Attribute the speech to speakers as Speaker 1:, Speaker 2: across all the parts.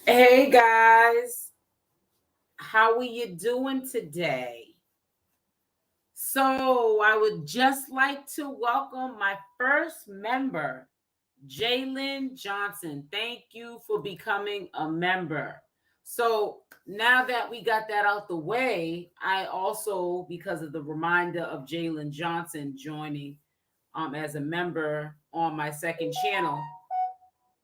Speaker 1: Hey guys, how are you doing today? So, I would just like to welcome my first member, Jalen Johnson. Thank you for becoming a member. So, now that we got that out the way, I also, because of the reminder of Jalen Johnson joining as a member on my second channel,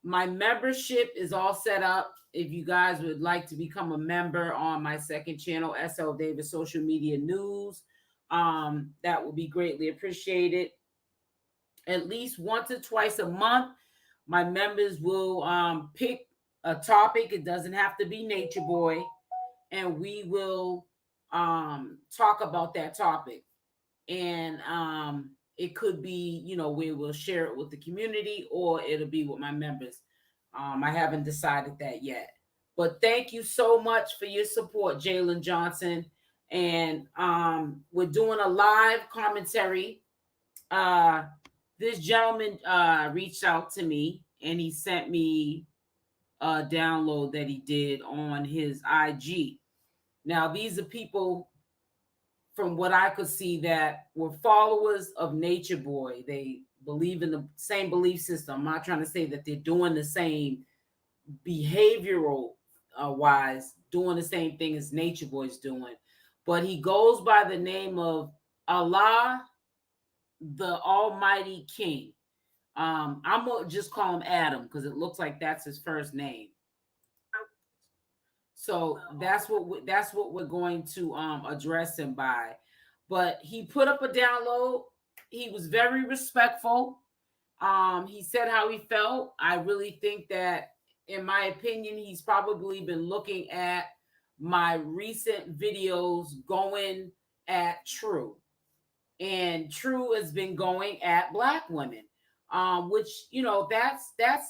Speaker 1: my membership is all set up. If you guys would like to become a member on my second channel, SL Davis Social Media News, that will be greatly appreciated. At least once or twice a month, my members will pick a topic. It doesn't have to be Nature Boy, and we will talk about that topic. And it could be, we will share it with the community or it'll be with my members. I haven't decided that yet. But thank you so much for your support, Jalen Johnson. And we're doing a live commentary. Uh, this gentleman reached out to me and he sent me a download that he did on his IG. Now, these are people from what I could see that were followers of Nature Boy. They believe in the same belief system. I'm not trying to say that they're doing the same behavioral wise, doing the same thing as Nature Boy's doing. But he goes by the name of Allah, the Almighty King. I'm gonna just call him Adam because it looks like that's his first name. So that's what we're going to address him by. But he put up a download. He was very respectful. He said how he felt. I really think that, in my opinion, he's probably been looking at my recent videos going at True, and True has been going at Black women, which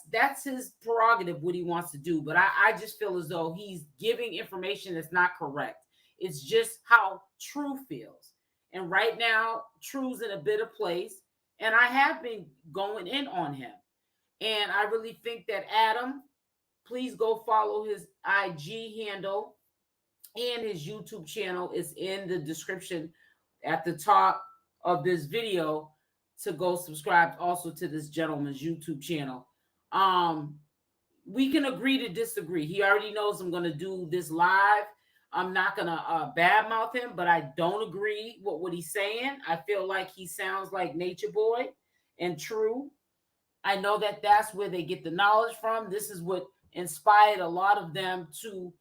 Speaker 1: that's his prerogative, what he wants to do. But I just feel as though he's giving information that's not correct. It's just how True feels, and right now True's in a bitter place, and I have been going in on him, and I really think that Adam, please go follow his IG handle and his YouTube channel is in the description at the top of this video to go subscribe also to this gentleman's YouTube channel. Um, we can agree to disagree. He already knows I'm going to do this live. I'm not going to badmouth him, but I don't agree with what he's saying. I feel like he sounds like Nature Boy and True. I know that that's where they get the knowledge from. This is what inspired a lot of them to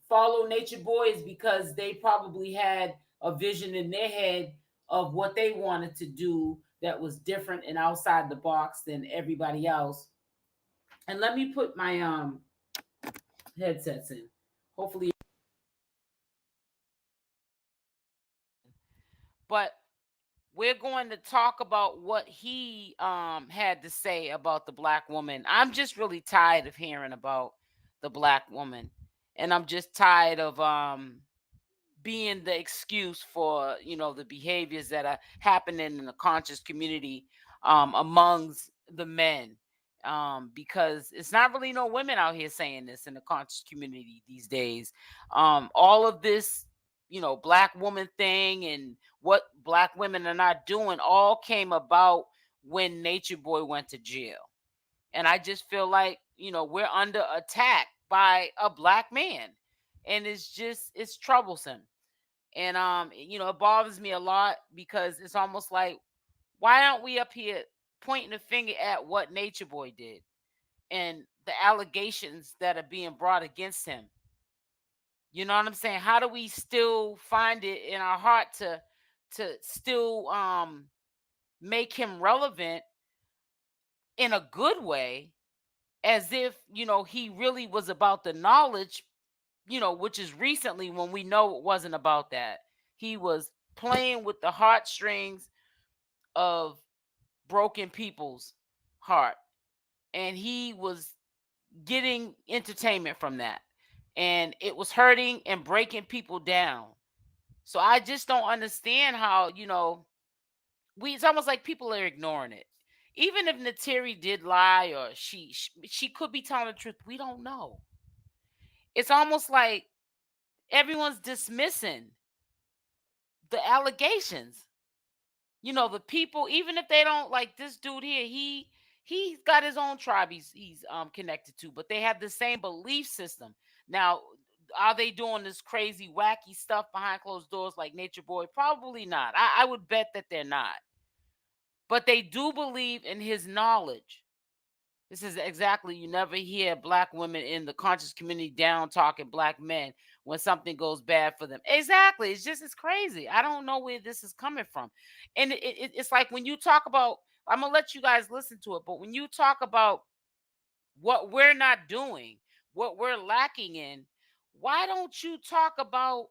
Speaker 1: follow Nature Boys, because they probably had a vision in their head of what they wanted to do that was different and outside the box than everybody else. And let me put my headsets in. Hopefully, but we're going to talk about what he had to say about the Black woman. I'm just really tired of hearing about the Black woman, and I'm just tired of being the excuse for the behaviors that are happening in the conscious community amongst the men, because it's not really no women out here saying this in the conscious community these days. All of this Black woman thing and what Black women are not doing all came about when Nature Boy went to jail. And I just feel like we're under attack by a Black man, and it's troublesome. And it bothers me a lot, because it's almost like, why aren't we up here pointing the finger at what Nature Boy did and the allegations that are being brought against him? You know what I'm saying? How do we still find it in our heart to still make him relevant in a good way, as if he really was about the knowledge, which is recently, when we know it wasn't about that. He was playing with the heartstrings of broken people's heart, and he was getting entertainment from that, and it was hurting and breaking people down. So I just don't understand how it's almost like people are ignoring it. Even if Nateri did lie, or she could be telling the truth, we don't know. It's almost like everyone's dismissing the allegations. The people, even if they don't like this dude here, he's got his own tribe he's connected to, but they have the same belief system. Now, are they doing this crazy wacky stuff behind closed doors like Natureboy? Probably not. I would bet that they're not. But they do believe in his knowledge. This is exactly, you never hear black women in the conscious community down talking black men when something goes bad for them. Exactly. It's crazy. I don't know where this is coming from. And it's like when you talk about, I'm going to let you guys listen to it, but when you talk about what we're not doing, what we're lacking in, why don't you talk about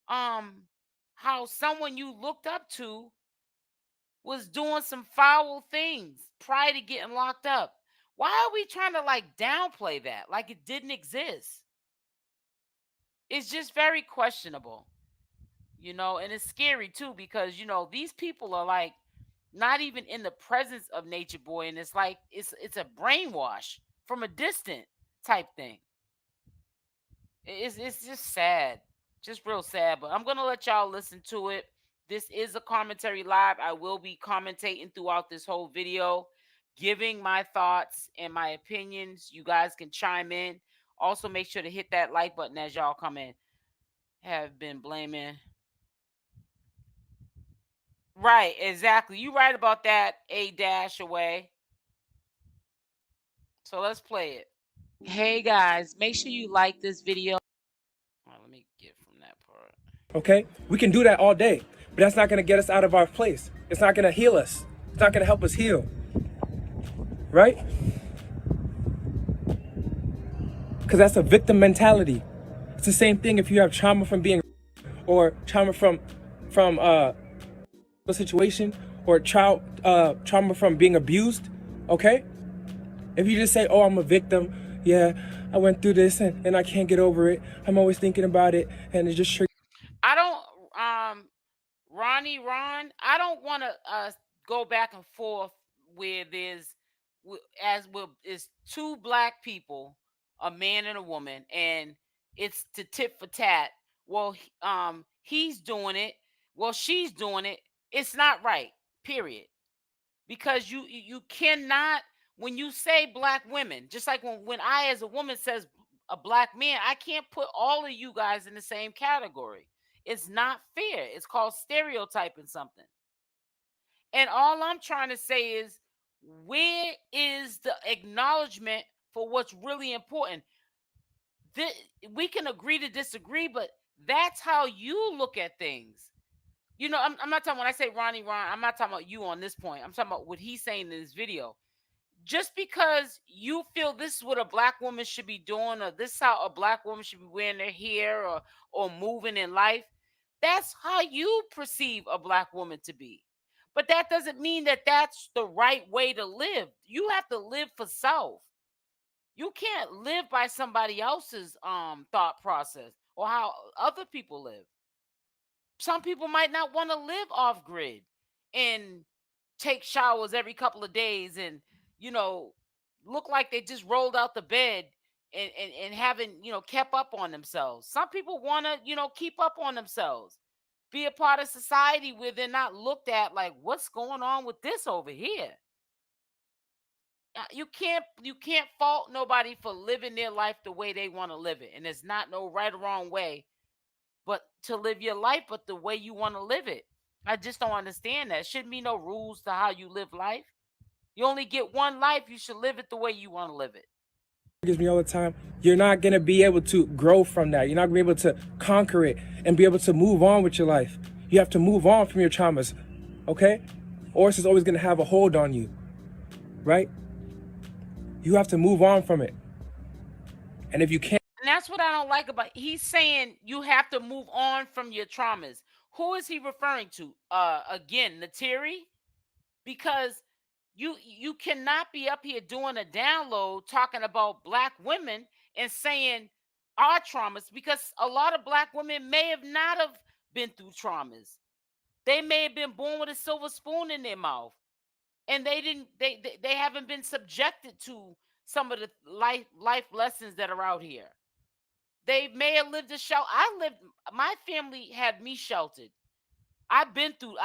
Speaker 1: how someone you looked up to was doing some foul things prior to getting locked up? Why are we trying to like downplay that like it didn't exist? It's just very questionable, and it's scary too because these people are like not even in the presence of Natureboy, and it's like it's a brainwash from a distant type thing. It's just sad, just real sad. But I'm gonna let y'all listen to it. This is a commentary live. I will be commentating throughout this whole video, giving my thoughts and my opinions. You guys can chime in. Also, make sure to hit that like button as y'all come in. Have been blaming. Right, exactly. You right about that, 𝗪𝗓𝗪. So let's play it. Hey guys, make sure you like this video. Let me get from that part.
Speaker 2: Okay? We can do that all day, but that's not gonna get us out of our place. It's not gonna heal us. It's not gonna help us heal. Right? Because that's a victim mentality. It's the same thing if you have trauma from being or trauma from a situation or trauma from being abused, okay? If you just say, oh, I'm a victim, yeah, I went through this and I can't get over it. I'm always thinking about it and it's just
Speaker 1: I don't Ron, I don't want to go back and forth where there's is two black people, a man and a woman, and it's to tit for tat. Well, he's doing it. Well, she's doing it. It's not right. Period. Because you cannot, when you say black women, just like when I as a woman says a black man, I can't put all of you guys in the same category. It's not fair. It's called stereotyping something. And all I'm trying to say is, where is the acknowledgement for what's really important? We can agree to disagree, but that's how you look at things. I'm not talking, when I say Ron, I'm not talking about you on this point. I'm talking about what he's saying in this video. Just because you feel this is what a black woman should be doing, or this is how a black woman should be wearing their hair or moving in life, that's how you perceive a black woman to be. But that doesn't mean that that's the right way to live. You have to live for self. You can't live by somebody else's thought process or how other people live. Some people might not want to live off grid and take showers every couple of days and look like they just rolled out the bed and haven't kept up on themselves. Some people want to keep up on themselves, be a part of society where they're not looked at like, what's going on with this over here? You can't fault nobody for living their life the way they want to live it, and there's not no right or wrong way but to live your life, but the way you want to live it. I just don't understand that. Shouldn't be no rules to how you live life. You only get one life. You should live it the way you want to live it.
Speaker 2: Gives me all the time. You're not gonna be able to grow from that. You're not gonna be able to conquer it and be able to move on with your life. You have to move on from your traumas, okay? Or it's always gonna have a hold on you, right? You have to move on from it. And if you can't,
Speaker 1: and that's what I don't like about, he's saying you have to move on from your traumas. Who is he referring to? Again, Nateri? Because you cannot be up here doing a download talking about black women and saying our traumas, because a lot of black women may have not have been through traumas. They may have been born with a silver spoon in their mouth, and they haven't been subjected to some of the life lessons that are out here. They may have lived a shelter. My family had me sheltered. I've been through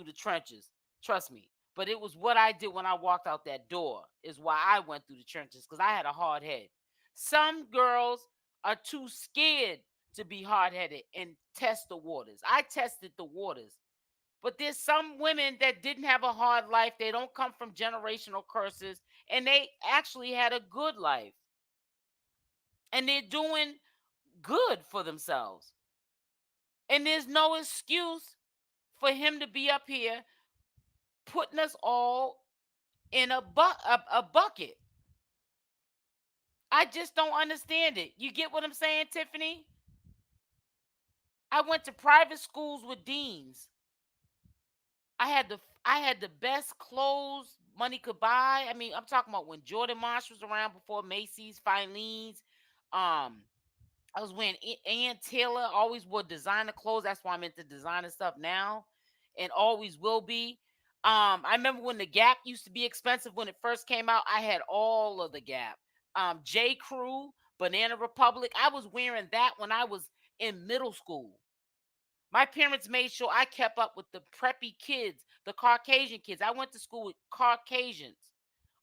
Speaker 1: the trenches. Trust me. But it was what I did when I walked out that door is why I went through the trenches, because I had a hard head. Some girls are too scared to be hard-headed and test the waters. I tested the waters. But there's some women that didn't have a hard life. They don't come from generational curses, and they actually had a good life. And they're doing good for themselves. And there's no excuse for him to be up here putting us all in a bucket. I just don't understand it. You get what I'm saying, Tiffany? I went to private schools with deans. I had the best clothes money could buy. I mean, I'm talking about when Jordan Marsh was around, before Macy's, Filene's. I was wearing Ann Taylor. Always wore designer clothes. That's why I'm into designer stuff now, and always will be. I remember when the Gap used to be expensive when it first came out. I had all of the Gap. J. Crew, Banana Republic. I was wearing that when I was in middle school. My parents made sure I kept up with the preppy kids, the Caucasian kids. I went to school with Caucasians.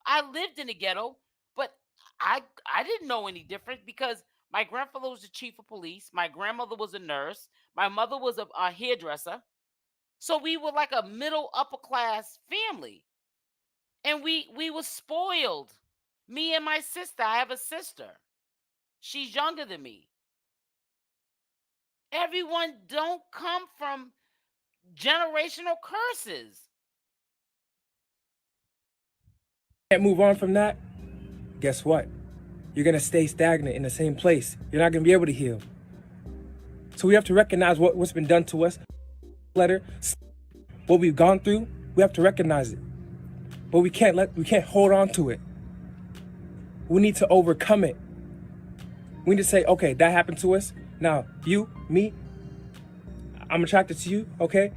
Speaker 1: I lived in the ghetto, but I didn't know any different because my grandfather was the chief of police. My grandmother was a nurse. My mother was a hairdresser. So we were like a middle upper class family. And we were spoiled. Me and my sister. I have a sister. She's younger than me. Everyone don't come from generational curses.
Speaker 2: Can't move on from that. Guess what? You're gonna stay stagnant in the same place. You're not gonna be able to heal. So we have to recognize what's been done to us. What we've gone through, we have to recognize it. But we can't hold on to it. We need to overcome it. We need to say, okay, that happened to us. Now, you, me, I'm attracted to you, okay?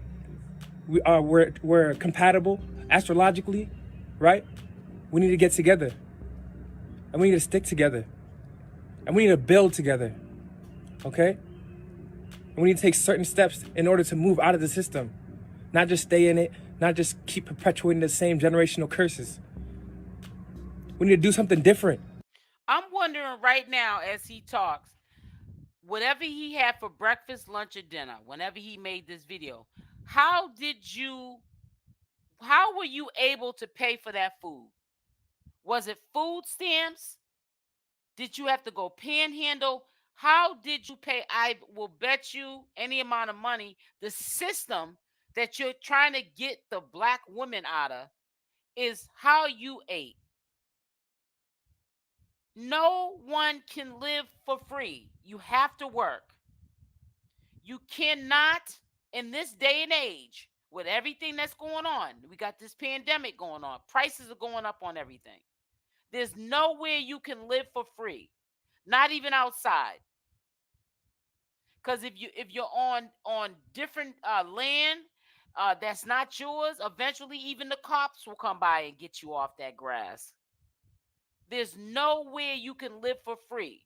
Speaker 2: We're compatible astrologically, right? We need to get together. And we need to stick together. And we need to build together, okay? And we need to take certain steps in order to move out of the system. Not just stay in it, not just keep perpetuating the same generational curses. We need to do something different.
Speaker 1: I'm wondering right now as he talks, whatever he had for breakfast, lunch, or dinner, whenever he made this video, how were you able to pay for that food? Was it food stamps? Did you have to go panhandle? How did you pay? I will bet you any amount of money the system that you're trying to get the black women out of is how you ate. No one can live for free. You have to work. You cannot, in this day and age, with everything that's going on, we got this pandemic going on, prices are going up on everything. There's nowhere you can live for free, not even outside. Because if you're on different land that's not yours, eventually even the cops will come by and get you off that grass. There's nowhere you can live for free.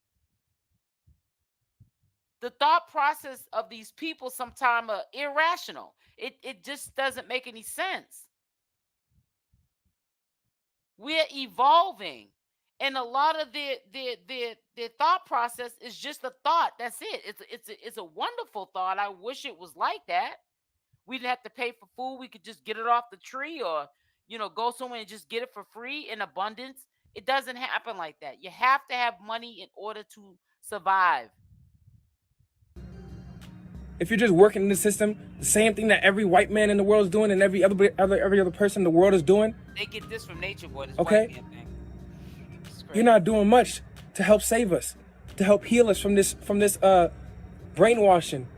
Speaker 1: The thought process of these people sometimes are irrational. It just doesn't make any sense. We're evolving. And a lot of their thought process is just a thought. That's it. It's a wonderful thought. I wish it was like that. We didn't have to pay for food. We could just get it off the tree, or go somewhere and just get it for free in abundance. It doesn't happen like that. You have to have money in order to survive.
Speaker 2: If you're just working in the system, the same thing that every white man in the world is doing and every other person in the world is doing.
Speaker 1: They get this from Natureboy. This
Speaker 2: okay.
Speaker 1: White man thing.
Speaker 2: You're not doing much to help save us, to help heal us from this brainwashing.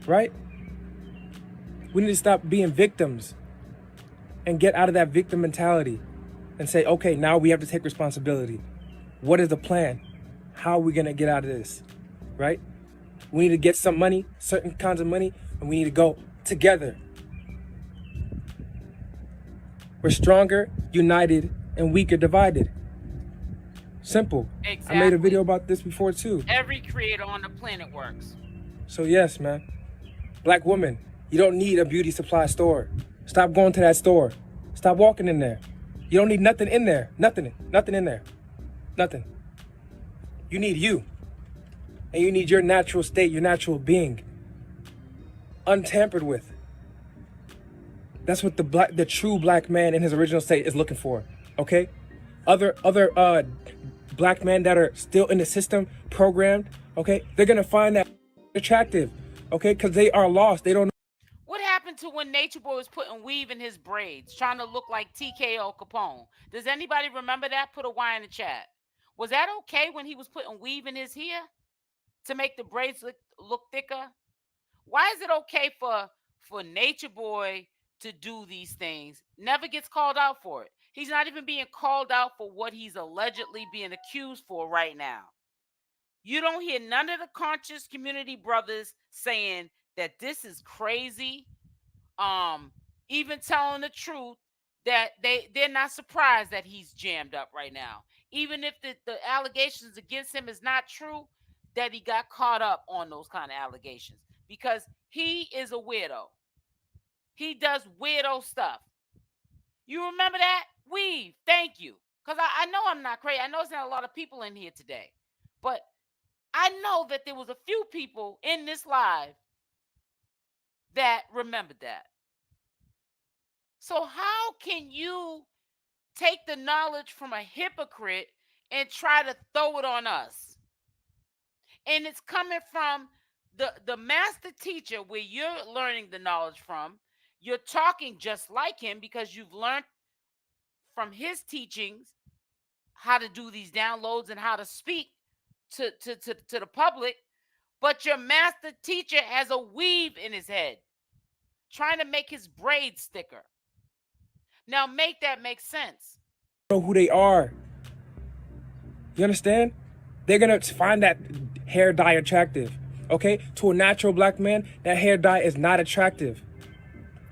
Speaker 2: Right? We need to stop being victims and get out of that victim mentality and say, okay, now we have to take responsibility. What is the plan? How are we gonna get out of this? Right? We need to get some money, certain kinds of money, and we need to go together. We're stronger, united, and weaker, divided. Simple.
Speaker 1: Exactly.
Speaker 2: I made a video about this before too.
Speaker 1: Every creator on the planet works.
Speaker 2: So yes, man. Black woman, you don't need a beauty supply store. Stop going to that store. Stop walking in there. You don't need nothing in there. Nothing in there. Nothing. You need you. And you need your natural state, your natural being. Untampered with. That's what the true black man in his original state is looking for. Okay? Other black men that are still in the system, programmed, okay, they're gonna find that attractive, okay, because they are lost. They don't know.
Speaker 1: What happened to when Natureboy was putting weave in his braids, trying to look like 𝗡𝗘𝗫𝗧? Does anybody remember that? Put a Y in the chat. Was that okay when he was putting weave in his hair to make the braids look thicker? Why is it okay for Natureboy to do these things? Never gets called out for it. He's not even being called out for what he's allegedly being accused for right now. You don't hear none of the conscious community brothers saying that this is crazy. Even telling the truth that they're not surprised that he's jammed up right now. Even if the allegations against him is not true, that he got caught up on those kind of allegations because he is a weirdo. He does weirdo stuff. You remember that? Weave. Thank you. Because I know I'm not crazy. I know there's not a lot of people in here today. But I know that there was a few people in this live that remembered that. So how can you take the knowledge from a hypocrite and try to throw it on us? And it's coming from the master teacher where you're learning the knowledge from. You're talking just like him because you've learned from his teachings how to do these downloads and how to speak to the public. But your master teacher has a weave in his head, trying to make his braids thicker. Now make that make sense.
Speaker 2: Know who they are. You understand? They're gonna find that hair dye attractive. Okay? To a natural black man, that hair dye is not attractive.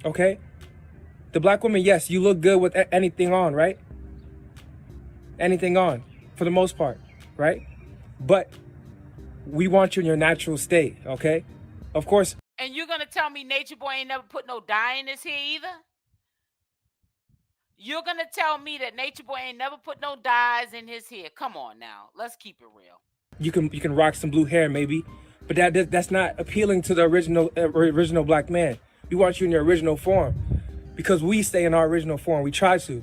Speaker 2: Okay? The black woman, yes, you look good with anything on, right? Anything on, for the most part, right? But we want you in your natural state, okay? Of course.
Speaker 1: And you're gonna tell me Natureboy ain't never put no dye in his hair either? You're gonna tell me that Natureboy ain't never put no dyes in his hair? Come on now, let's keep it real.
Speaker 2: You can rock some blue hair maybe, but that's not appealing to the original black man. We want you in your original form because we stay in our original form. We try to,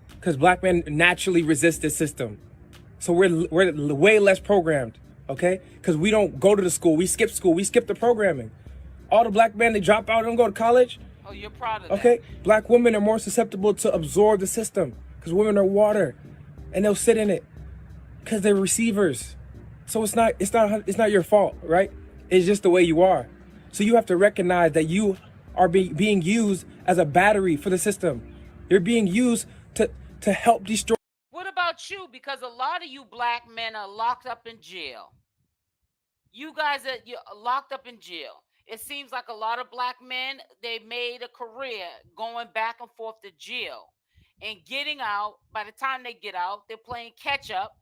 Speaker 2: because black men naturally resist this system, so we're way less programmed. Okay, because we don't go to the school. We skip school. We skip the programming. All the black men, they drop out and don't go to college.
Speaker 1: Oh, you're proud of that.
Speaker 2: Okay, black women are more susceptible to absorb the system because women are water, and they'll sit in it because they're receivers. So it's not your fault, right? It's just the way you are. So you have to recognize that you are being used as a battery for the system. You're being used to help destroy.
Speaker 1: What about you? Because a lot of you black men are locked up in jail. You guys you're locked up in jail. It seems like a lot of black men, they made a career going back and forth to jail and getting out. By the time they get out, they're playing catch up.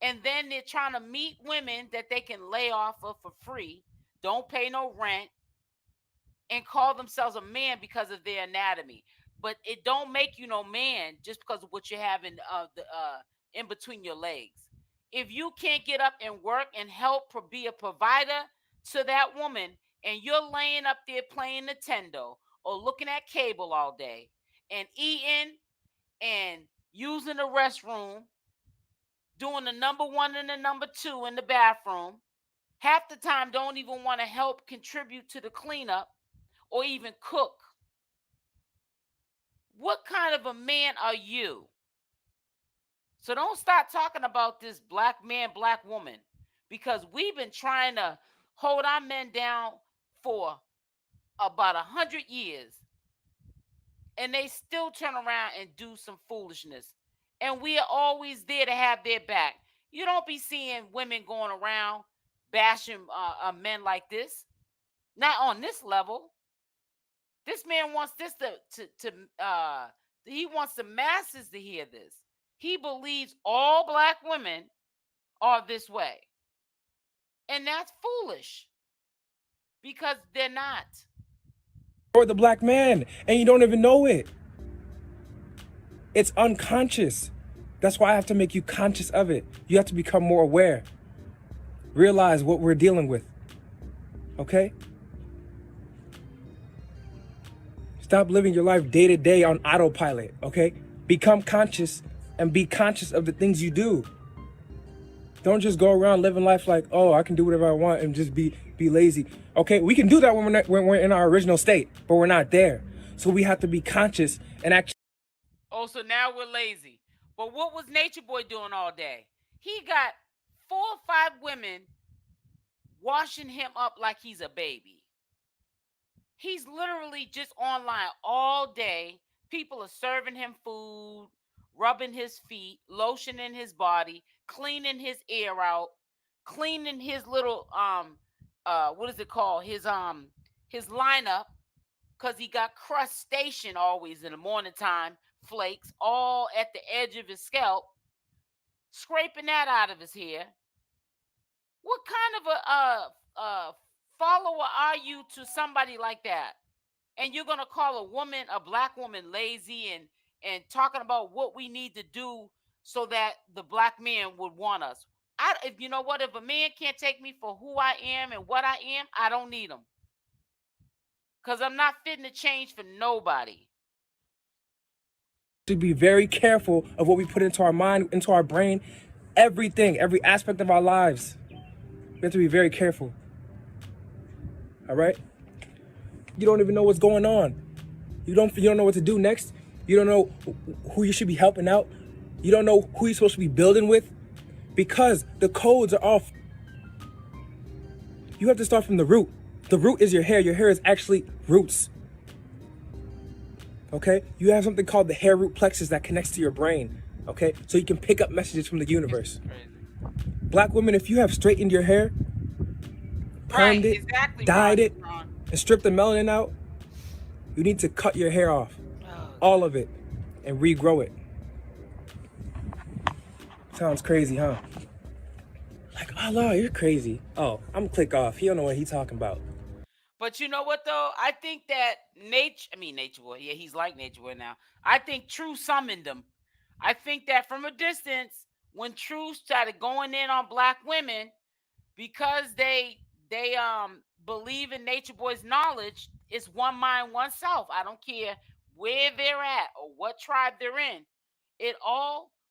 Speaker 1: And then they're trying to meet women that they can lay off of for free, don't pay no rent, and call themselves a man because of their anatomy. But it don't make you no man just because of what you have in between your legs. If you can't get up and work and help be a provider to that woman, and you're laying up there playing Nintendo or looking at cable all day and eating and using the restroom, doing the number one and the number two in the bathroom, half the time don't even want to help contribute to the cleanup or even cook. What kind of a man are you? So don't start talking about this black man, black woman, because we've been trying to hold our men down for about 100 years, and they still turn around and do some foolishness. And we are always there to have their back. You don't be seeing women going around bashing men like this. Not on this level. This man wants this he wants the masses to hear this. he believes all black women are this way. And that's foolish because they're not.
Speaker 2: Or the black man, and you don't even know it. It's unconscious. That's why I have to make you conscious of it. You have to become more aware. Realize what we're dealing with. Okay? Stop living your life day to day on autopilot, okay? Become conscious and be conscious of the things you do. Don't just go around living life like, oh, I can do whatever I want and just be lazy. Okay, we can do that when we're in our original state, but we're not there. So we have to be conscious and actually.
Speaker 1: Oh, so now we're lazy. But what was Nature Boy doing all day? He got 4 or 5 women washing him up like he's a baby. He's literally just online all day. People are serving him food, rubbing his feet, lotioning his body, cleaning his ear out, cleaning his little what is it called? His lineup, because he got crustacean always in the morning time, flakes all at the edge of his scalp, scraping that out of his hair. What kind of a follower are you to somebody like that? And you're gonna call a black woman lazy and talking about what we need to do so that the black man would want us. If you know what, if a man can't take me for who I am and what I am, I don't need him. Because I'm not fitting to change for nobody.
Speaker 2: To be very careful of what we put into our mind, into our brain, everything, every aspect of our lives. We have to be very careful. All right? You don't even know what's going on. You don't know what to do next. You don't know who you should be helping out. You don't know who you're supposed to be building with, because the codes are off. You have to start from the root. The root is your hair. Your hair is actually roots. Okay? You have something called the hair root plexus that connects to your brain. Okay? So you can pick up messages from the universe. Black women, if you have straightened your hair, permed it, dyed it, and stripped the melanin out, you need to cut your hair off. All of it. And regrow it. Sounds crazy, huh? Like, Allah, you're crazy. Oh, I'm gonna click off. He don't know what he's talking about.
Speaker 1: But you know what, though? I think that Nature Boy, yeah, he's like Nature Boy now. I think True summoned him. I think that from a distance, when True started going in on black women, because they believe in Nature Boy's knowledge, it's one mind, one self. I don't care where they're at or what tribe they're in.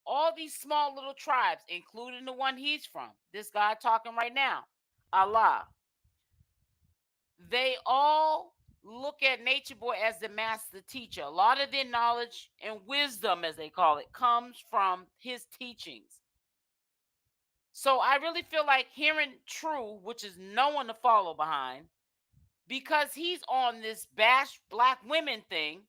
Speaker 1: All these small little tribes, including the one he's from, this guy talking right now, Allah, they all look at Nature Boy as the master teacher. A lot of their knowledge and wisdom, as they call it, comes from his teachings. So I really feel like hearing True, which is no one to follow behind, because he's on this bash black women thing,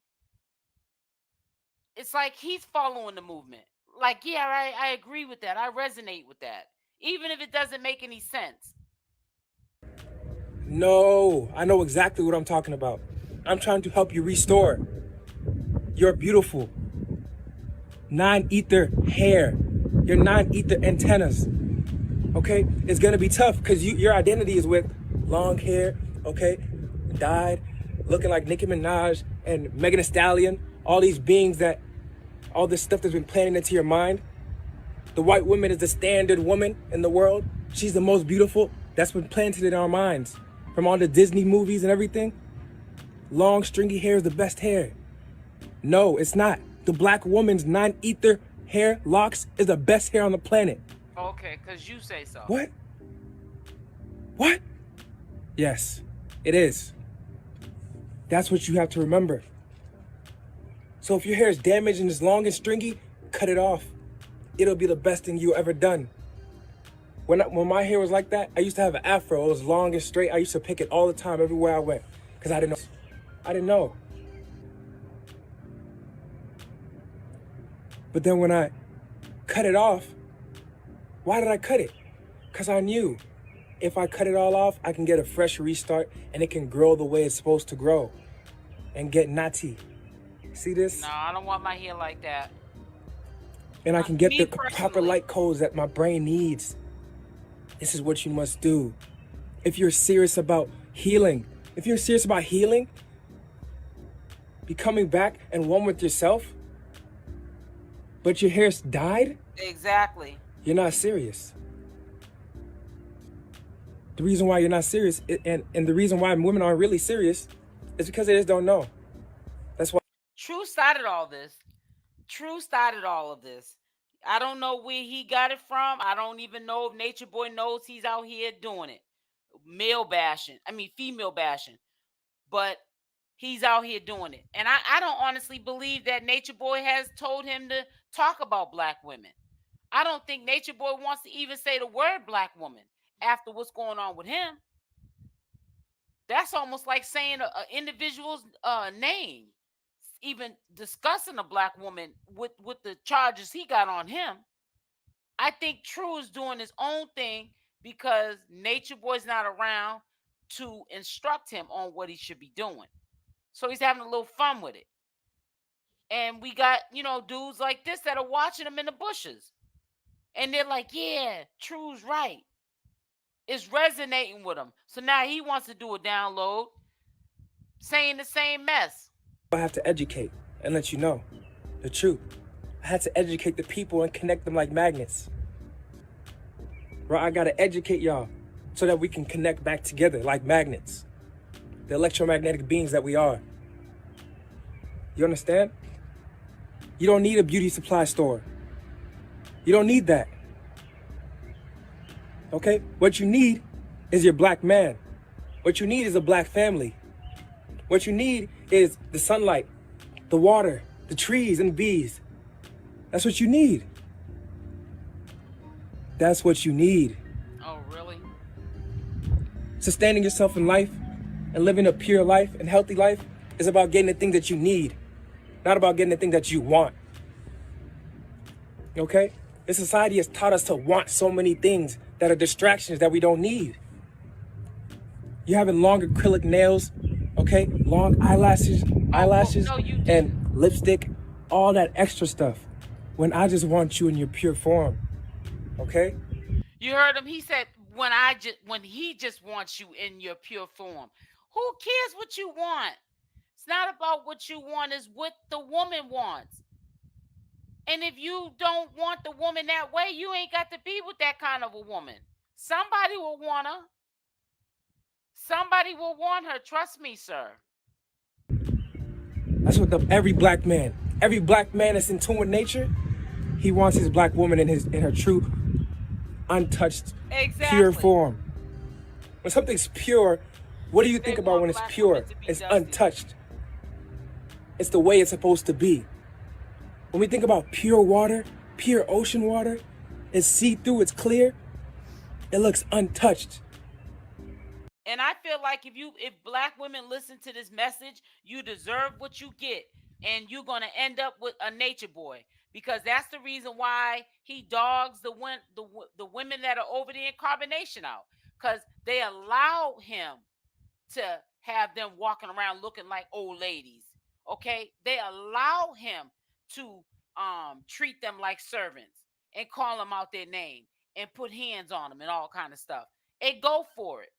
Speaker 1: it's like he's following the movement. Like, yeah, I agree with that. I resonate with that. Even if it doesn't make any sense.
Speaker 2: No, I know exactly what I'm talking about. I'm trying to help you restore your beautiful 9-ether hair, your 9-ether antennas. Okay? It's gonna be tough because your identity is with long hair, okay? Dyed, looking like Nicki Minaj and Megan Thee Stallion, all these beings that, all this stuff that's been planted into your mind. The white woman is the standard woman in the world. She's the most beautiful. That's been planted in our minds. From all the Disney movies and everything. Long, stringy hair is the best hair. No, it's not. The black woman's 9-ether hair locks is the best hair on the planet.
Speaker 1: Okay, because you say so.
Speaker 2: What? What? Yes, it is. That's what you have to remember. So if your hair is damaged and it's long and stringy, cut it off. It'll be the best thing you ever done. When my hair was like that, I used to have an afro. It was long and straight. I used to pick it all the time everywhere I went because I didn't know. But then when I cut it off, why did I cut it? Because I knew if I cut it all off, I can get a fresh restart and it can grow the way it's supposed to grow and get natty. See this?
Speaker 1: No, I don't want my hair like that.
Speaker 2: and I can get
Speaker 1: Me
Speaker 2: the proper
Speaker 1: personally.
Speaker 2: light codes that my brain needs. This is what you must do. If you're serious about healing, becoming back and one with yourself, but your hair's dyed,
Speaker 1: Exactly.
Speaker 2: you're not serious. The reason why you're not serious, and the reason why women aren't really serious, is because they just don't know. That's why.
Speaker 1: True started all this. True started all of this. I don't know where he got it from. I don't even know if Nature Boy knows he's out here doing it. Female bashing. But he's out here doing it. And I don't honestly believe that Nature Boy has told him to talk about black women. I don't think Nature Boy wants to even say the word black woman after what's going on with him. That's almost like saying an individual's name, even discussing a black woman with the charges he got on him. I think True is doing his own thing because Nature Boy's not around to instruct him on what he should be doing. So he's having a little fun with it. And we got, dudes like this that are watching him in the bushes. And they're like, yeah, True's right. It's resonating with him. So now he wants to do a download saying the same mess.
Speaker 2: I have to educate and let you know the truth. I had to educate the people and connect them like magnets. Right? I gotta educate y'all so that we can connect back together like magnets. The electromagnetic beings that we are. You understand? You don't need a beauty supply store. You don't need that. Okay? What you need is your black man. What you need is a black family. What you need is the sunlight, the water, the trees and bees. That's what you need. That's what you need.
Speaker 1: Oh, really?
Speaker 2: Sustaining yourself in life and living a pure life and healthy life is about getting the thing that you need, not about getting the thing that you want. Okay? This society has taught us to want so many things that are distractions that we don't need. You're having long acrylic nails, okay? Long eyelashes, and lipstick, all that extra stuff. When I just want you in your pure form, okay?
Speaker 1: You heard him. He said, when he just wants you in your pure form. Who cares what you want? It's not about what you want, it's what the woman wants. And if you don't want the woman that way, you ain't got to be with that kind of a woman. Somebody will want her. Somebody will want her. Trust me, sir.
Speaker 2: That's what every black man that's in tune with nature, he wants his black woman in her true, untouched, pure form. When something's pure, what do you think about when it's pure? It's untouched. It's the way it's supposed to be. When we think about pure water, pure ocean water, it's see-through, it's clear, it looks untouched.
Speaker 1: And I feel like if black women listen to this message, you deserve what you get. And you're going to end up with a Nature Boy. Because that's the reason why he dogs the women that are over the carbonation out. Because they allow him to have them walking around looking like old ladies. Okay? They allow him to treat them like servants and call them out their name and put hands on them and all kind of stuff. And go for it.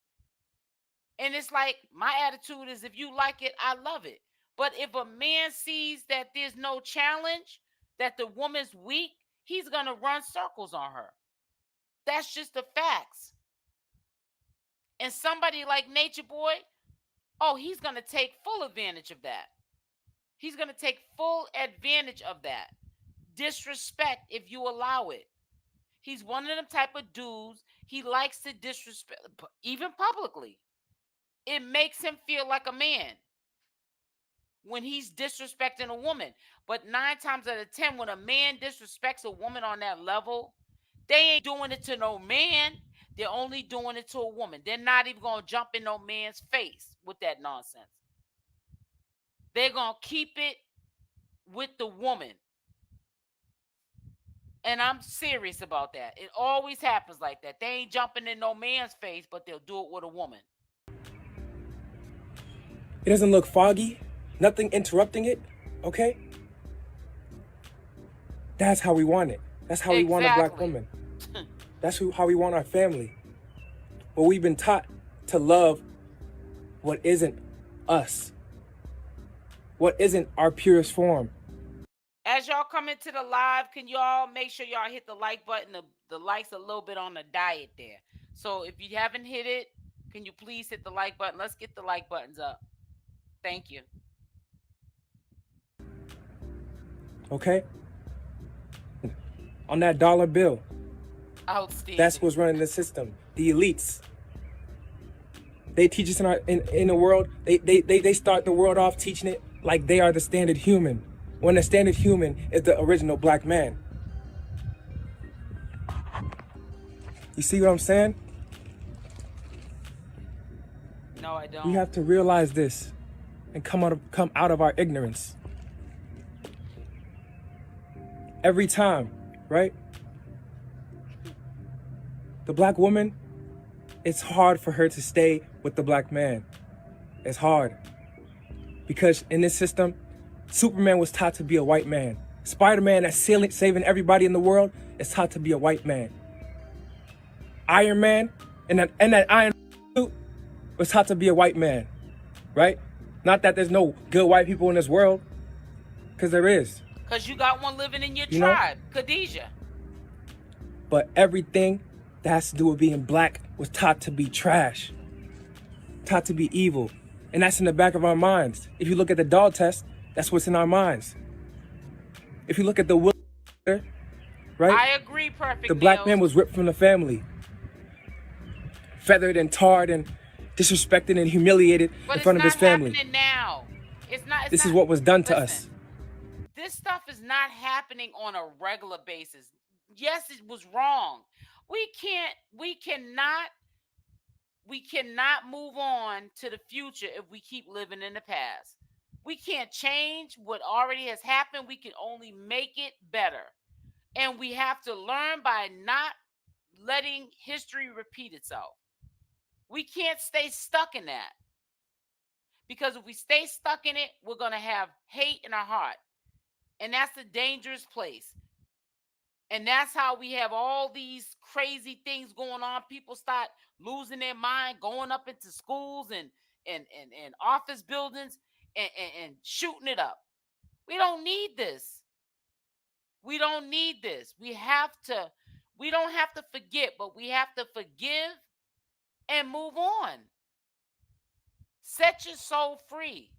Speaker 1: And it's like, my attitude is, if you like it, I love it. But if a man sees that there's no challenge, that the woman's weak, he's going to run circles on her. That's just the facts. And somebody like Nature Boy, he's going to take full advantage of that. He's going to take full advantage of that. Disrespect if you allow it. He's one of them type of dudes. He likes to disrespect, even publicly. It makes him feel like a man when he's disrespecting a woman. But 9 times out of 10, when a man disrespects a woman on that level, they ain't doing it to no man. They're only doing it to a woman. They're not even going to jump in no man's face with that nonsense. They're going to keep it with the woman. And I'm serious about that. It always happens like that. They ain't jumping in no man's face, but they'll do it with a woman.
Speaker 2: It doesn't look foggy, nothing interrupting it, okay? That's how we want it. That's how we want a black
Speaker 1: Exactly.
Speaker 2: woman. That's how we want our family. But we've been taught to love what isn't us, what isn't our purest form.
Speaker 1: As y'all come into the live, can y'all make sure y'all hit the like button? The likes a little bit on the diet there. So if you haven't hit it, can you please hit the like button? Let's get the like buttons up. Thank you.
Speaker 2: Okay? On that dollar bill.
Speaker 1: Outstanding.
Speaker 2: That's what's running the system. The elites. They teach us in the world. They start the world off teaching it like they are the standard human, when the standard human is the original black man. You see what I'm saying?
Speaker 1: No, I don't.
Speaker 2: We have to realize this and come out of our ignorance. Every time, right? The black woman, it's hard for her to stay with the black man. It's hard. Because in this system, Superman was taught to be a white man. Spider-Man that's saving everybody in the world is taught to be a white man. Iron Man and that iron suit was taught to be a white man, right? Not that there's no good white people in this world, because there is.
Speaker 1: Because you got one living in your tribe, 𝗪𝗫𝗧.
Speaker 2: But everything that has to do with being black was taught to be trash, taught to be evil. And that's in the back of our minds. If you look at the dog test, that's what's in our minds. If you look at the will, right?
Speaker 1: I agree, perfect.
Speaker 2: The black man was ripped from the family, feathered and tarred and disrespected and humiliated in front of his family.
Speaker 1: But it's not happening now.
Speaker 2: This is what was done to us.
Speaker 1: This stuff is not happening on a regular basis. Yes, it was wrong. We cannot move on to the future if we keep living in the past. We can't change what already has happened. We can only make it better. And we have to learn by not letting history repeat itself. We can't stay stuck in that. Because if we stay stuck in it, we're going to have hate in our heart. And that's a dangerous place. And that's how we have all these crazy things going on. People start losing their mind, going up into schools and office buildings and shooting it up. We don't need this. We don't need this. We don't have to forget, but we have to forgive and move on. Set your soul free.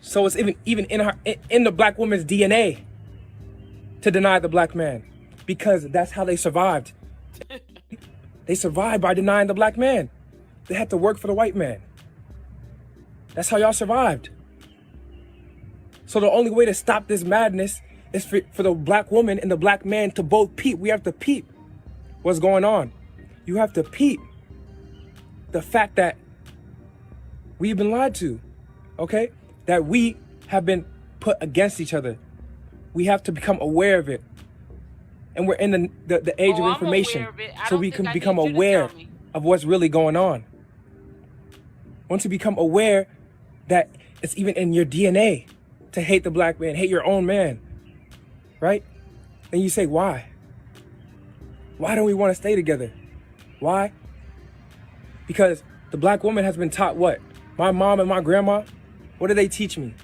Speaker 2: So it's even in the black woman's DNA to deny the black man, because that's how they survived. They survived by denying the black man. They had to work for the white man. That's how y'all survived. So the only way to stop this madness is for the black woman and the black man to both peep. We have to peep what's going on. You have to peep the fact that we've been lied to, okay? That we have been put against each other. We have to become aware of it. And we're in the age of information, so we can become aware of what's really going on. Once you become aware that it's even in your DNA to hate the black man, hate your own man, right? And you say, why? Why don't we want to stay together? Why? Because the black woman has been taught what? My mom and my grandma, what do they teach me?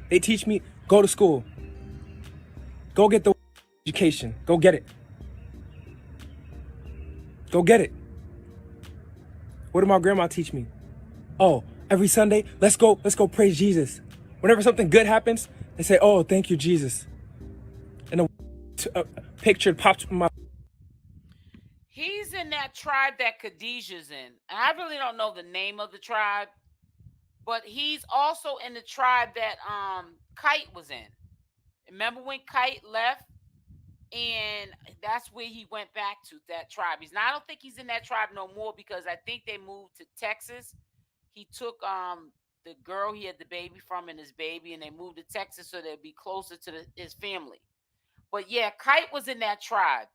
Speaker 2: They teach me, go to school. Go get the education. Go get it. Go get it. What did my grandma teach me? Oh, every Sunday, let's go praise Jesus. Whenever something good happens, they say, oh, thank you, Jesus. And a picture pops up in my...
Speaker 1: He's in that tribe that 𝗪𝗫𝗧's in. And I really don't know the name of the tribe, but he's also in the tribe that 𝗪𝗘𝗫𝗧 was in. Remember when 𝗪𝗘𝗫𝗧 left? And that's where he went back to, that tribe. I don't think he's in that tribe no more, because I think they moved to Texas. He took the girl he had the baby from and his baby, and they moved to Texas so they'd be closer to his family. But yeah, 𝗪𝗘𝗫𝗧 was in that tribe.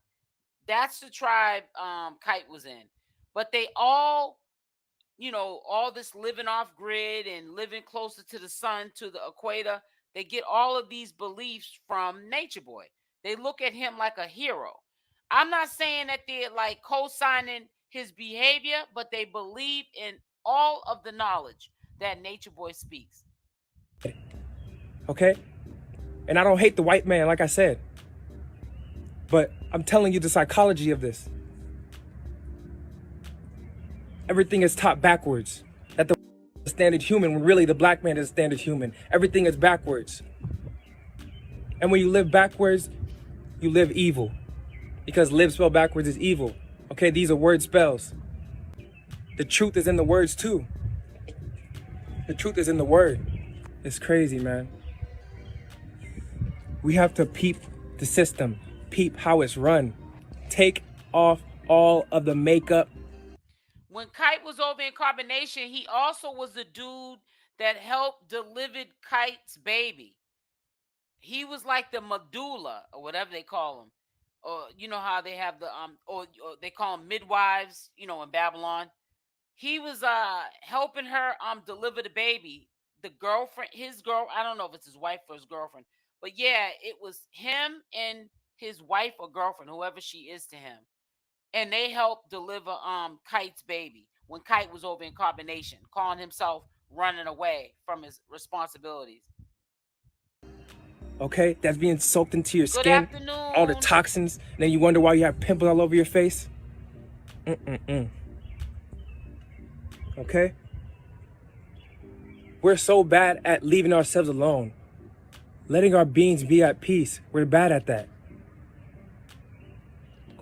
Speaker 1: That's the tribe 𝗪𝗘𝗫𝗧 was in. But they all, all this living off grid and living closer to the sun, to the equator, They get all of these beliefs from Nature Boy. They look at him like a hero. I'm not saying that they're like co-signing his behavior, but they believe in all of the knowledge that Nature Boy speaks.
Speaker 2: Okay? And I don't hate the white man, like I said. But I'm telling you the psychology of this. Everything is taught backwards. That the standard human, when really the black man is standard human. Everything is backwards. And when you live backwards, you live evil. Because live spelled backwards is evil. Okay, these are word spells. The truth is in the words too. The truth is in the word. It's crazy, man. We have to peep the system. Peep how it's run. Take off all of the makeup.
Speaker 1: When Kite was over in Carbonation, he also was the dude that helped delivered Kite's baby. He was like the medulla or whatever they call him. Or you know how they have the or they call them midwives, you know, in Babylon. He was helping her deliver the baby. The girlfriend, his girl, I don't know if it's his wife or his girlfriend, but yeah, it was him and his wife or girlfriend, whoever she is to him. And they helped deliver Kite's baby when Kite was over in Carbonation, calling himself running away from his responsibilities.
Speaker 2: Okay, that's being soaked into your
Speaker 1: Good
Speaker 2: skin.
Speaker 1: afternoon.
Speaker 2: All the toxins, and then you wonder why you have pimples all over your face. Okay? We're so bad at leaving ourselves alone. Letting our beings be at peace. We're bad at that.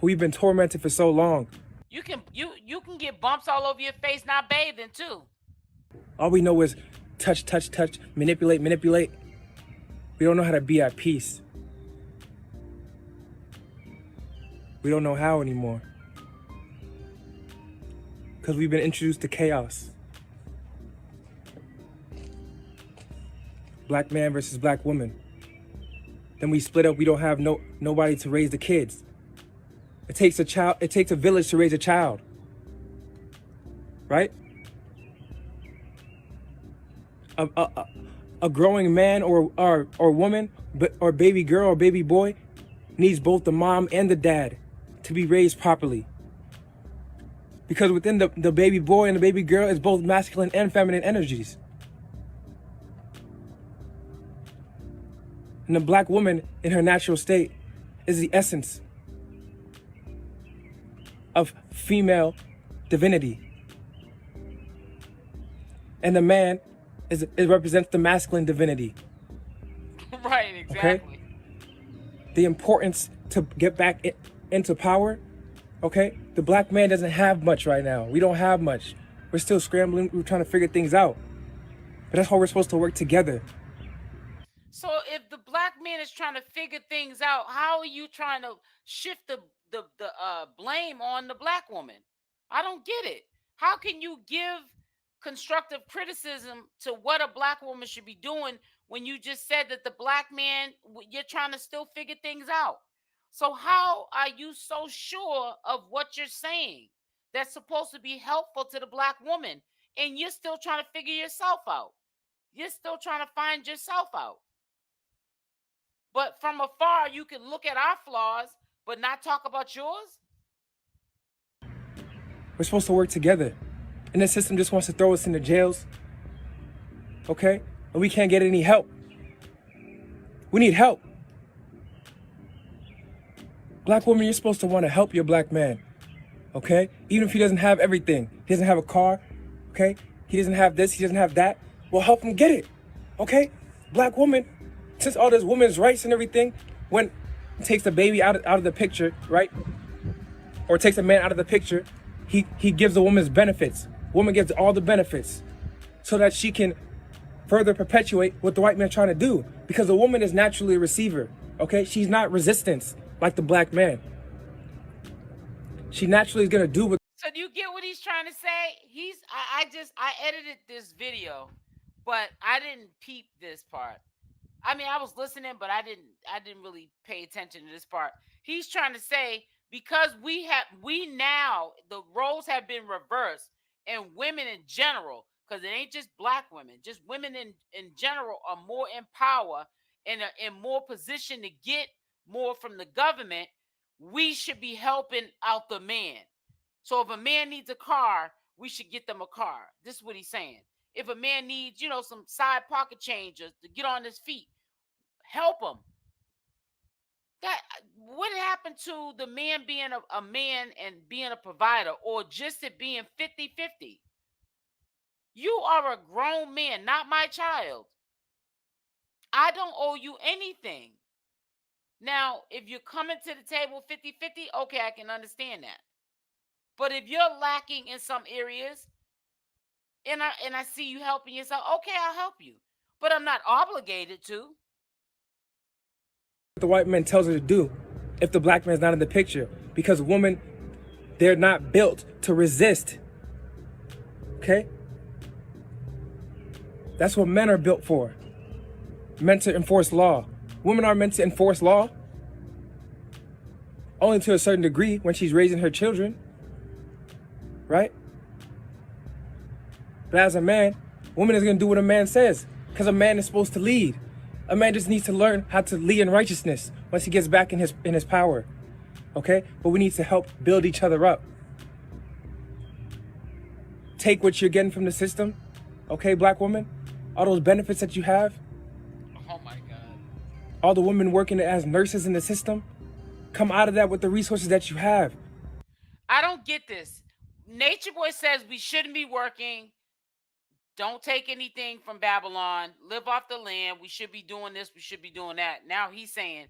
Speaker 2: We've been tormented for so long.
Speaker 1: You can get bumps all over your face not bathing too.
Speaker 2: All we know is touch, touch, touch, manipulate, manipulate. We don't know how to be at peace. We don't know how anymore. Because we've been introduced to chaos. Black man versus black woman. Then we split up, we don't have nobody to raise the kids. It takes a village to raise a child. Right? A growing man or woman, or baby girl or baby boy needs both the mom and the dad to be raised properly. Because within the baby boy and the baby girl is both masculine and feminine energies. And the black woman in her natural state is the essence of female divinity. And the man it represents the masculine divinity.
Speaker 1: Right, exactly.
Speaker 2: Okay? The importance to get back into power, okay? The black man doesn't have much right now. We don't have much. We're still scrambling. We're trying to figure things out. But that's how we're supposed to work together.
Speaker 1: So if the black man is trying to figure things out, how are you trying to shift the blame on the black woman? I don't get it. How can you give constructive criticism to what a black woman should be doing when you just said that the black man, you're trying to still figure things out? So how are you so sure of what you're saying that's supposed to be helpful to the black woman, and you're still trying to figure yourself out? You're still trying to find yourself out. But from afar, you can look at our flaws, but not talk about yours.
Speaker 2: We're supposed to work together. And the system just wants to throw us into jails. Okay? And we can't get any help. We need help. Black woman, you're supposed to want to help your black man. Okay? Even if he doesn't have everything. He doesn't have a car. Okay? He doesn't have this. He doesn't have that. We'll help him get it. Okay? Black woman, since all this women's rights and everything, when it takes the baby out of the picture, right? Or takes a man out of the picture, he gives the woman's benefits. Woman gets all the benefits so that she can further perpetuate what the white man's trying to do. Because the woman is naturally a receiver, okay? She's not resistance like the black man. She naturally is gonna do what.
Speaker 1: So do you get what he's trying to say? I edited this video, but I didn't peep this part. I mean, I was listening, but I didn't really pay attention to this part. He's trying to say, because we now, the roles have been reversed, and women in general, because it ain't just black women, just women in general are more in power and are in more position to get more from the government. We should be helping out the man. So if a man needs a car, we should get them a car. This is what he's saying. If a man needs, some side pocket changers to get on his feet, help him. What happened to the man being a man and being a provider, or just it being 50-50? You are a grown man, not my child. I don't owe you anything. Now, if you're coming to the table 50-50, okay, I can understand that. But if you're lacking in some areas, and I see you helping yourself, okay, I'll help you. But I'm not obligated to.
Speaker 2: The white man tells her to do if the black man's not in the picture, because women, they're not built to resist. Okay? That's what men are built for. Meant to enforce law. Women are meant to enforce law only to a certain degree when she's raising her children, right? But as a man, woman is gonna do what a man says, because a man is supposed to lead. A man just needs to learn how to lead in righteousness once he gets back in his power, okay? But we need to help build each other up. Take what you're getting from the system, okay, black woman? All those benefits that you have.
Speaker 1: Oh my God.
Speaker 2: All the women working as nurses in the system, come out of that with the resources that you have.
Speaker 1: I don't get this. Natureboy says we shouldn't be working. Don't take anything from Babylon. Live off the land. We should be doing this. We should be doing that. Now he's saying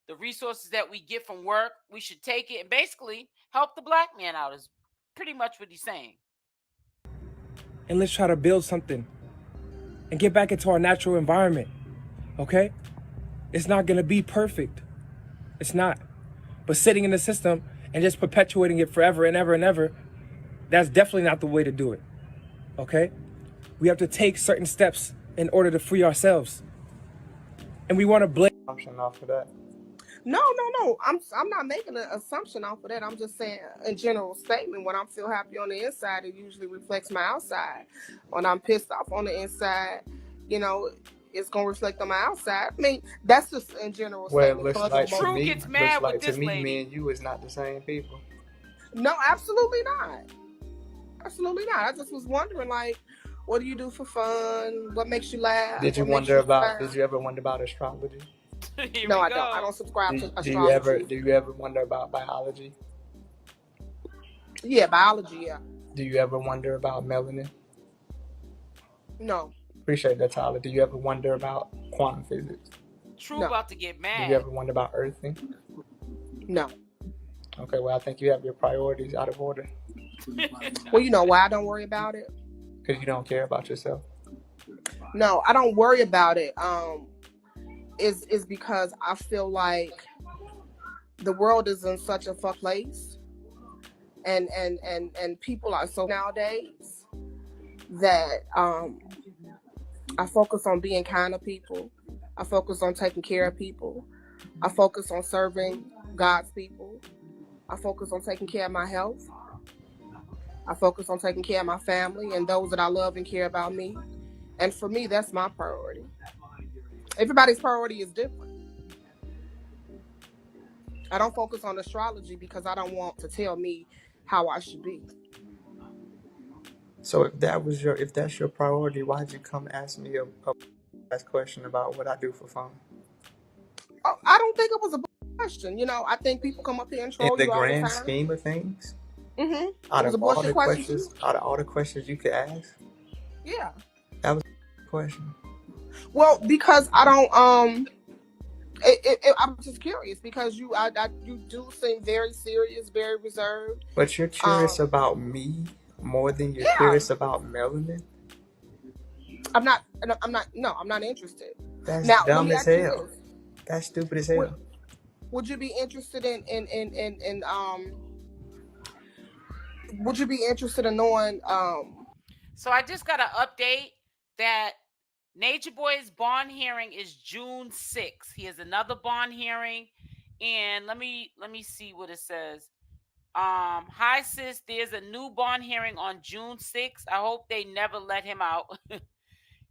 Speaker 1: the resources that we get from work, we should take it and basically help the black man out is pretty much what he's saying.
Speaker 2: And let's try to build something and get back into our natural environment, okay? It's not gonna be perfect. It's not. But sitting in the system and just perpetuating it forever and ever and ever, that's definitely not the way to do it, okay? We have to take certain steps in order to free ourselves. And we want to blame
Speaker 3: assumption off of that.
Speaker 4: No. I'm not making an assumption off of that. I'm just saying a general statement. When I feel happy on the inside, it usually reflects my outside. When I'm pissed off on the inside, it's gonna reflect on my outside. I mean, that's just in general.
Speaker 3: Well, it looks like
Speaker 1: True gets mad with this lady.
Speaker 3: Me and you is not the same people.
Speaker 4: No, absolutely not. Absolutely not. I just was wondering, what do you do for fun? What makes you laugh?
Speaker 3: Did you ever wonder about astrology?
Speaker 4: No, I don't. I don't subscribe to astrology.
Speaker 3: Do you ever wonder about biology?
Speaker 4: Yeah, biology, yeah.
Speaker 3: Do you ever wonder about melanin?
Speaker 4: No.
Speaker 3: Appreciate that, Tyler. Do you ever wonder about quantum physics?
Speaker 1: True about to get mad.
Speaker 3: Do you ever wonder about earthing?
Speaker 4: No.
Speaker 3: Okay, well, I think you have your priorities out of order.
Speaker 4: Well, you know why I don't worry about it?
Speaker 3: Because you don't care about yourself.
Speaker 4: No, I don't worry about it. Is because I feel like the world is in such a fuck place, and people are so nowadays that I focus on being kind to people. I focus on taking care of people. I focus on serving God's people. I focus on taking care of my health. I focus on taking care of my family and those that I love and care about me. And for me, that's my priority. Everybody's priority is different. I don't focus on astrology because I don't want to tell me how I should be.
Speaker 3: So if that's your priority, why'd you come ask me a question about what I do for fun?
Speaker 4: Oh, I don't think it was a question. I think people come up here and troll you all the time.
Speaker 3: In the grand scheme of things?
Speaker 4: Mm-hmm.
Speaker 3: Out of all the questions you could ask?
Speaker 4: Yeah.
Speaker 3: That was a question.
Speaker 4: Well, because I don't, I'm just curious because you do seem very serious, very reserved.
Speaker 3: But you're curious about me more than you're curious about melanin?
Speaker 4: I'm not interested.
Speaker 3: That's dumb as hell. That's stupid as hell.
Speaker 4: Would you be interested would you be interested in knowing?
Speaker 1: So I just got an update that Natureboy's bond hearing is June 6th. He has another bond hearing, and let me see what it says. Hi sis, there's a new bond hearing on June 6th. I hope they never let him out.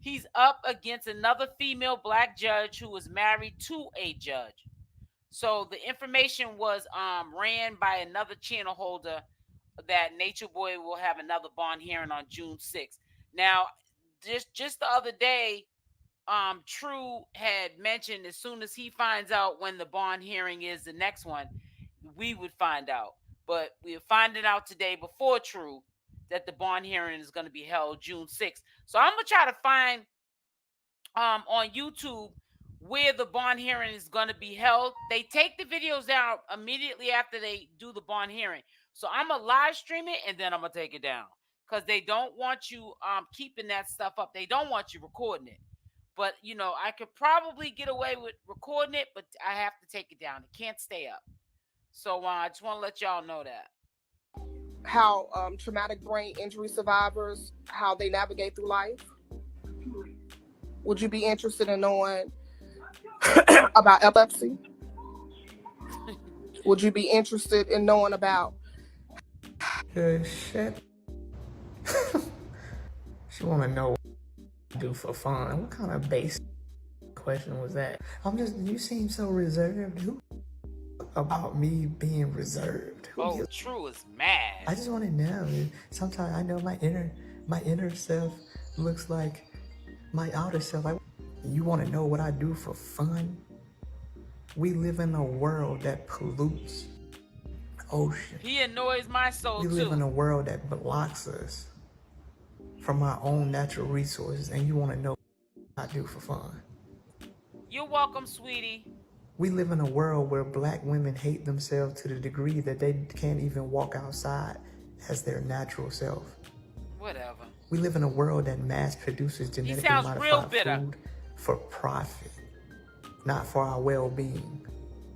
Speaker 1: He's up against another female black judge who was married to a judge. So the information was ran by another channel holder that Natureboy will have another bond hearing on June 6th. Now, just the other day, True had mentioned as soon as he finds out when the bond hearing is the next one, we would find out. But we're finding out today before True that the bond hearing is going to be held June 6th. So I'm gonna try to find on YouTube where the bond hearing is going to be held. They take the videos down immediately after they do the bond hearing. So I'm gonna live stream it and then I'm gonna take it down because they don't want you keeping that stuff up. They don't want you recording it. But you know, I could probably get away with recording it, but I have to take it down. It can't stay up. So I just want to let y'all know that.
Speaker 4: How traumatic brain injury survivors, how they navigate through life. Would you be interested in knowing about epilepsy? Would you be interested in knowing about
Speaker 3: Good shit. She want to know what I do for fun. What kind of basic question was that? You seem so reserved. Who about me being reserved?
Speaker 1: Oh, True is mad.
Speaker 3: I just want to know. Sometimes I know my inner self looks like my outer self. You want to know what I do for fun? We live in a world that pollutes the ocean.
Speaker 1: He annoys my soul too.
Speaker 3: We live in a world that blocks us from our own natural resources, and you want to know what I do for fun?
Speaker 1: You're welcome, sweetie.
Speaker 3: We live in a world where black women hate themselves to the degree that they can't even walk outside as their natural self.
Speaker 1: Whatever.
Speaker 3: We live in a world that mass produces genetically modified food for profit, not for our well-being,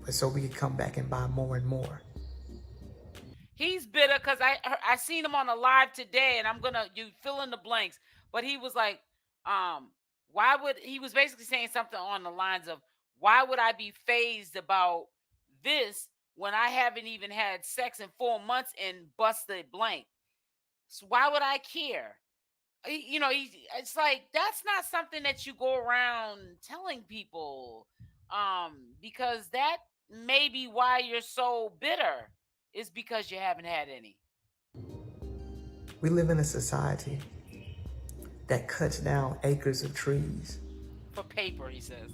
Speaker 3: but so we can come back and buy more and more.
Speaker 1: He's bitter because I seen him on a live today, and you fill in the blanks. But he was like, he was basically saying something on the lines of, why would I be fazed about this when I haven't even had sex in 4 months and busted blank? So why would I care? It's like, that's not something that you go around telling people, because that may be why you're so bitter, is because you haven't had any.
Speaker 3: We live in a society that cuts down acres of trees.
Speaker 1: For paper, he says.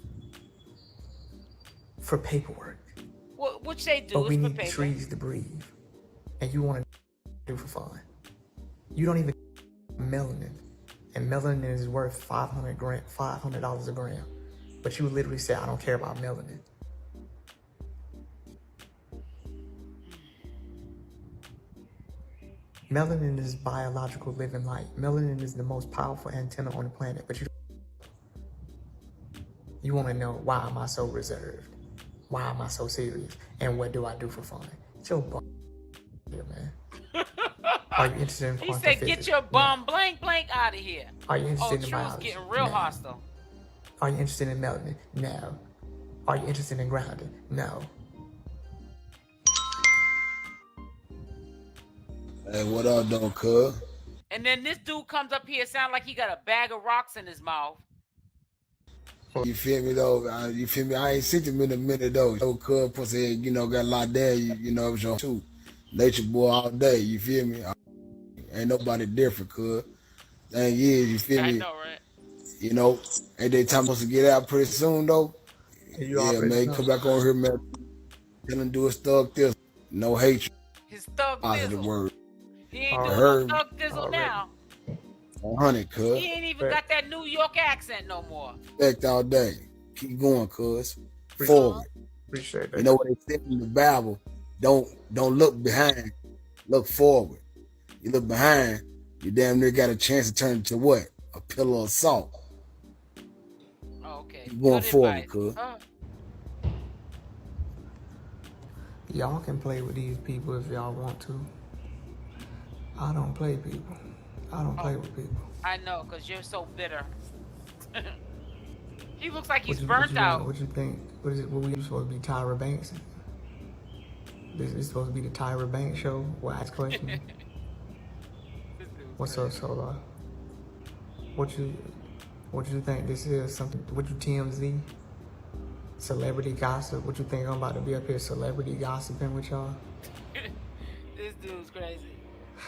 Speaker 3: For paperwork.
Speaker 1: Well, which they do.
Speaker 3: But we need trees to breathe. And you want to do for fun. You don't even melanin. And melanin is worth $500 a gram. But you literally say, I don't care about melanin. Melanin is biological living light. Melanin is the most powerful antenna on the planet, but you want to know, why am I so reserved? Why am I so serious? And what do I do for fun? It's your bum here, man. Are you interested in quantum physics?
Speaker 1: He said, get your bum blank out of here.
Speaker 3: Are you interested in biology?
Speaker 1: Getting real hostile.
Speaker 3: Are you interested in melanin? No. Are you interested in grounding? No.
Speaker 5: Hey, what up, though, cuz?
Speaker 1: And then this dude comes up here, sound like he got a bag of rocks in his mouth.
Speaker 5: You feel me, though? You feel me? I ain't seen him in a minute, though. Yo, cuz, pussy, got a lot there. You know, it was your too. Natureboy all day, you feel me? Ain't nobody different, cuz. Thing is, you feel me?
Speaker 1: I know, right?
Speaker 5: You know, ain't they time supposed to get out pretty soon, though? Yeah, man, come back on here, man. Tell him do his thug this. No hatred.
Speaker 1: His thug
Speaker 5: positive word.
Speaker 1: He ain't doing no thug thizzle now.
Speaker 5: 100, cuz.
Speaker 1: He ain't even got that New York accent no more.
Speaker 5: Respect all day. Keep going, cuz. Forward.
Speaker 3: Appreciate that.
Speaker 5: You know what they said in the Bible? Don't look behind. Look forward. You look behind, you damn near got a chance to turn into what? A pillar of salt.
Speaker 1: Oh, okay.
Speaker 5: Keep going forward, cuz.
Speaker 3: Y'all can play with these people if y'all want to. I don't play people. I don't play with people.
Speaker 1: I know, because you're so bitter. He looks like he's burnt out.
Speaker 3: What you think? What we supposed to be, Tyra Banks? This is supposed to be the Tyra Banks show where I ask questions. What's up, Solar? What you think this is? Something? What you TMZ? Celebrity gossip? What you think I'm about to be up here celebrity gossiping with y'all?
Speaker 1: This dude's crazy.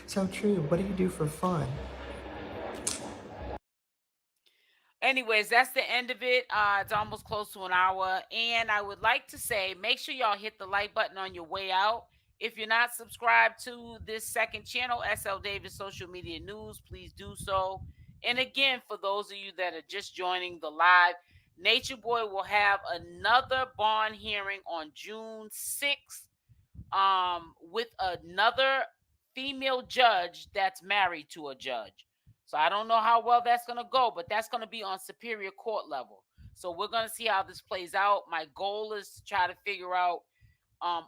Speaker 3: So true. What do you do for fun?
Speaker 1: Anyways, that's the end of it. It's almost close to an hour. And I would like to say, make sure y'all hit the like button on your way out. If you're not subscribed to this second channel, SL Davis Social Media News, please do so. And again, for those of you that are just joining the live, Natureboy will have another bond hearing on June 6th with another female judge that's married to a judge. So I don't know how well that's going to go, but that's going to be on superior court level. So we're going to see how this plays out. My goal is to try to figure out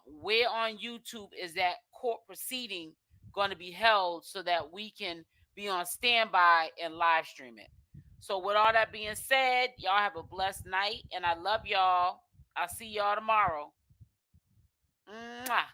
Speaker 1: where on YouTube is that court proceeding going to be held so that we can be on standby and live stream it. So with all that being said, y'all have a blessed night, and I love y'all. I'll see y'all tomorrow. Mwah.